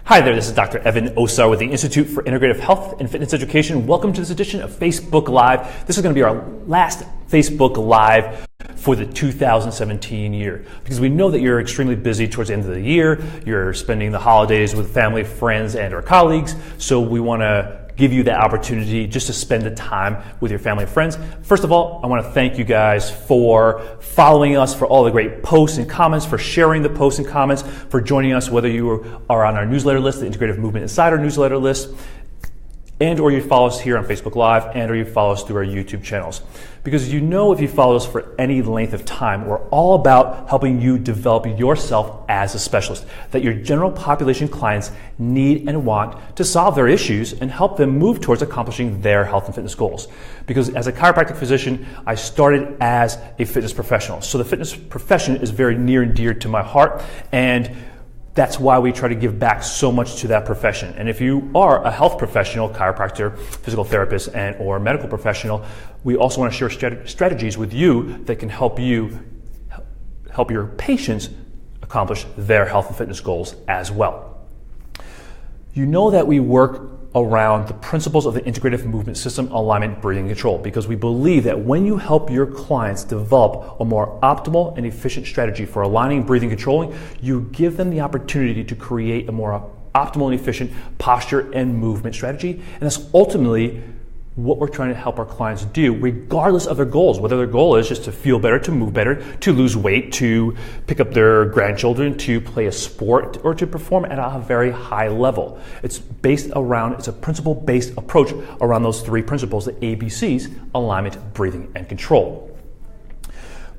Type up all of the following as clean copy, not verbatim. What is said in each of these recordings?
Hi there, this is Dr. Evan Osar with the Institute for Integrative Health and Fitness Education. Welcome to this edition of Facebook Live. This is going to be our last Facebook Live for the 2017 year, because we know that you're extremely busy towards the end of the year. You're spending the holidays with family, friends, and our colleagues. So we want to give you that opportunity just to spend the time with your family and friends. First of all, I want to thank you guys for following us, for all the great posts and comments, for sharing the posts and comments, for joining us, whether you are on our newsletter list, the Integrative Movement Insider newsletter list, and or you follow us here on Facebook Live, and or you follow us through our YouTube channels. Because you know, if you follow us for any length of time, we're all about helping you develop yourself as a specialist that your general population clients need and want to solve their issues and help them move towards accomplishing their health and fitness goals. Because as a chiropractic physician, I started as a fitness professional. So the fitness profession is very near and dear to my heart, and that's why we try to give back so much to that profession. And if you are a health professional, chiropractor, physical therapist, and or medical professional, we also want to share strategies with you that can help your patients accomplish their health and fitness goals as well. You know that we work around the principles of the Integrative Movement System, alignment, breathing, control, because we believe that when you help your clients develop a more optimal and efficient strategy for aligning, breathing, controlling, you give them the opportunity to create a more optimal and efficient posture and movement strategy. And that's ultimately what we're trying to help our clients do, regardless of their goals, whether their goal is just to feel better, to move better, to lose weight, to pick up their grandchildren, to play a sport, or to perform at a very high level. It's a principle-based approach around those three principles, the ABCs: alignment, breathing, and control.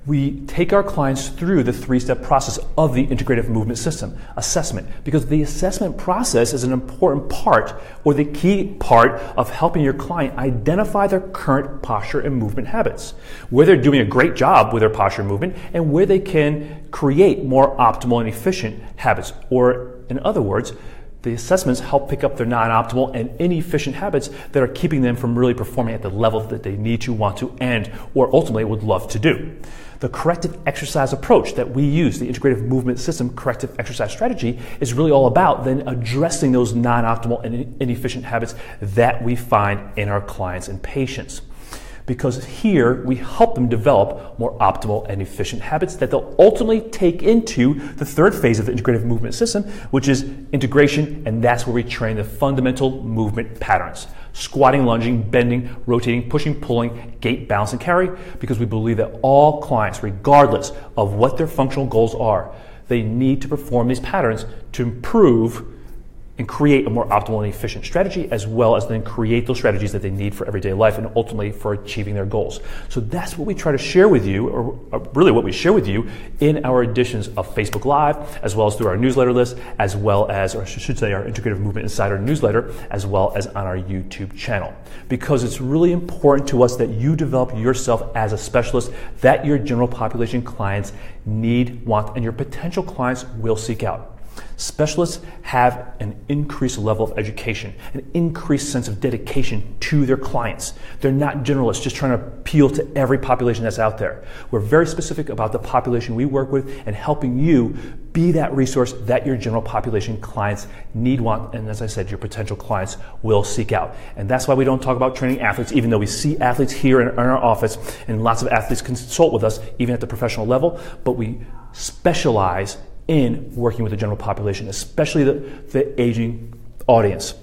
We take our clients through the three-step process of the Integrative Movement System assessment, because the assessment process is an important part, or the key part, of helping your client identify their current posture and movement habits, where they're doing a great job with their posture and movement, and where they can create more optimal and efficient habits. Or in other words, the assessments help pick up their non-optimal and inefficient habits that are keeping them from really performing at the level that they need to, want to, and or ultimately would love to do. The corrective exercise approach that we use, the Integrative Movement System corrective exercise strategy, is really all about then addressing those non-optimal and inefficient habits that we find in our clients and patients. Because here we help them develop more optimal and efficient habits that they'll ultimately take into the third phase of the Integrative Movement System, which is integration, and that's where we train the fundamental movement patterns: squatting, lunging, bending, rotating, pushing, pulling, gait, balance, and carry, because we believe that all clients, regardless of what their functional goals are, they need to perform these patterns to improve and create a more optimal and efficient strategy, as well as then create those strategies that they need for everyday life and ultimately for achieving their goals. So that's what we try to share with you, or really what we share with you in our editions of Facebook Live, as well as through our newsletter list, as well as, or I should say, our Integrative Movement Insider newsletter, as well as on our YouTube channel. Because it's really important to us that you develop yourself as a specialist that your general population clients need, want, and your potential clients will seek out. Specialists have an increased level of education, an increased sense of dedication to their clients. They're not generalists just trying to appeal to every population that's out there. We're very specific about the population we work with and helping you be that resource that your general population clients need, want, and as I said, your potential clients will seek out. And that's why we don't talk about training athletes, even though we see athletes here in our office, and lots of athletes consult with us, even at the professional level, but we specialize in working with the general population, especially the aging audience,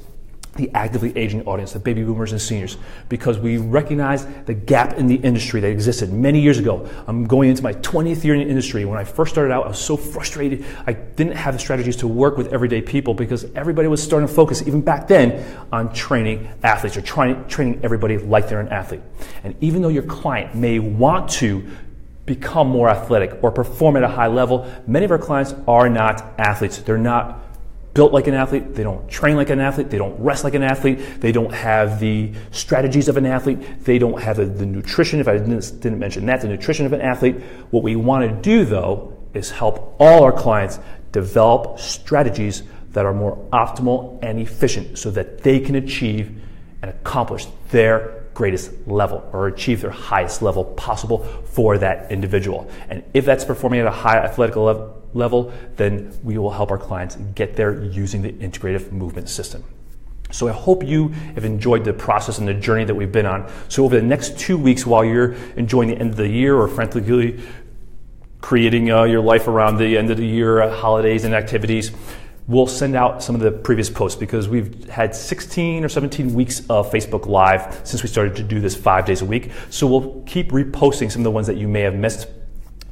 the actively aging audience, the baby boomers and seniors, because we recognize the gap in the industry that existed many years ago. I'm going into my 20th year in the industry. When I first started out, I was so frustrated. I didn't have the strategies to work with everyday people because everybody was starting to focus, even back then, on training athletes or training everybody like they're an athlete. And even though your client may want to become more athletic or perform at a high level, many of our clients are not athletes. They're not built like an athlete. They don't train like an athlete. They don't rest like an athlete. They don't have the strategies of an athlete. They don't have the nutrition, if I didn't mention that, the nutrition of an athlete. What we want to do, though, is help all our clients develop strategies that are more optimal and efficient so that they can achieve and accomplish their greatest level or achieve their highest level possible for that individual. And if that's performing at a high athletic level, then we will help our clients get there using the Integrative Movement System. So I hope you have enjoyed the process and the journey that we've been on. So over the next 2 weeks, while you're enjoying the end of the year or frantically creating your life around the end of the year holidays and activities, we'll send out some of the previous posts because we've had 16 or 17 weeks of Facebook Live since we started to do this 5 days a week. So we'll keep reposting some of the ones that you may have missed.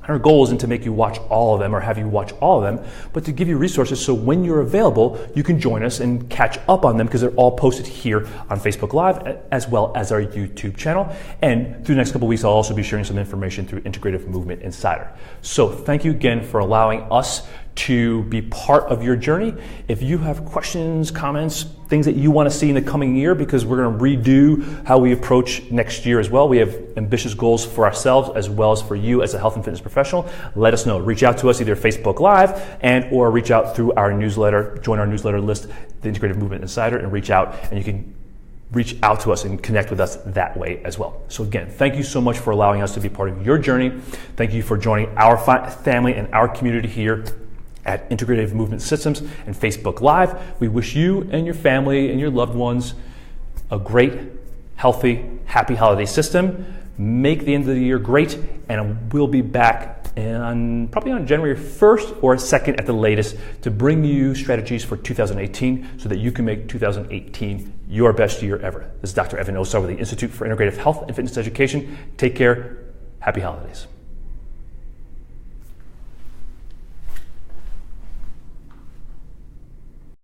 Our goal isn't to make you watch all of them or have you watch all of them, but to give you resources so when you're available, you can join us and catch up on them because they're all posted here on Facebook Live as well as our YouTube channel. And through the next couple of weeks, I'll also be sharing some information through Integrative Movement Insider. So thank you again for allowing us to be part of your journey. If you have questions, comments, things that you want to see in the coming year, because we're going to redo how we approach next year as well. We have ambitious goals for ourselves as well as for you as a health and fitness professional. Let us know. Reach out to us either Facebook Live or reach out through our newsletter, join our newsletter list, the Integrative Movement Insider, and reach out, and you can reach out to us and connect with us that way as well. So again, thank you so much for allowing us to be part of your journey. Thank you for joining our family and our community here at Integrative Movement Systems and Facebook Live. We wish you and your family and your loved ones a great, healthy, happy holiday system. Make the end of the year great, and we'll be back probably on January 1st or 2nd at the latest to bring you strategies for 2018 so that you can make 2018 your best year ever. This is Dr. Evan Osar with the Institute for Integrative Health and Fitness Education. Take care. Happy holidays.